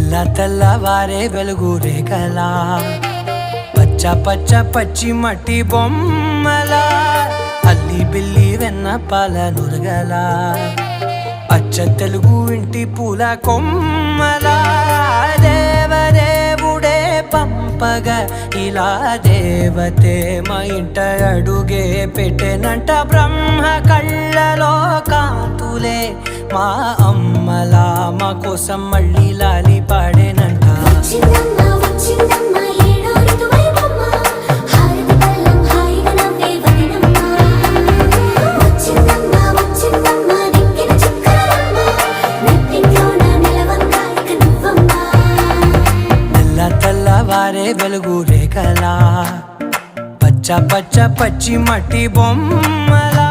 తెల్ల తెల్లవారే వెలుగు రేఖలా పచ్చ పచ్చ పచ్చి మట్టి బొమ్మలా అల్లి బిల్లి వెన్న పాల నురగలా అచ్చ తెలుగు ఇంటి పూల కొమ్మలా దేవదేవుడే పంపగా ఇలా దేవతే మా ఇంట అడుగే పెట్టెనంట బ్రహ్మ కళ్ళలో కాంతులే మా అమ్మలా మా కోసం మళ్ళీ లాలి పాడేనంట తెల్లవారే వెలుగు రేఖలా పచ్చ పచ్చ పచ్చి మట్టి బొమ్మలా